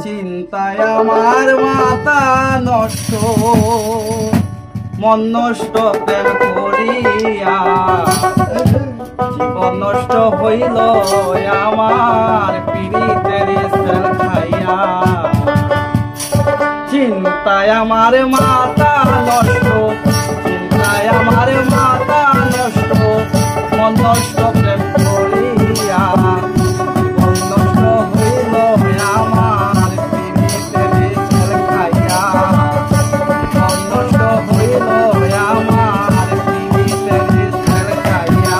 চিন্তায় আমার মাথা নষ্ট, মন নষ্ট প্রেম করিয়া, জীবন নষ্ট হইল আমার পীড়িতের সেল খাইয়া। চিন্তায় আমার মাথা নষ্ট, চিন্তায় আমার মাথা নষ্ট, মন নষ্ট প্রেম করিয়া, জীবন নষ্ট হইল আমার পীড়িতের সেল খাইয়া, জীবন নষ্ট হইল আমার পীড়িতের সেল খাইয়া।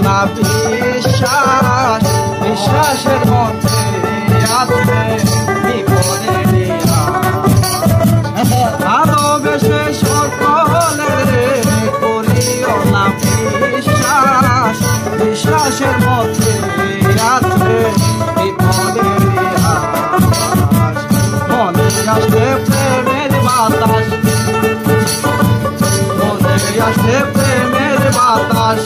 না বিশ্বাস, বিশ্বাসের মধ্যে আছে বিপদের ভালোবেসে সকলের করিও না বিশ্বাস, বিশ্বাসের মধ্যে আছে বিপদের মনে আসলে প্রেমের বাতাস, মনে আসলে প্রেমের বাতাস।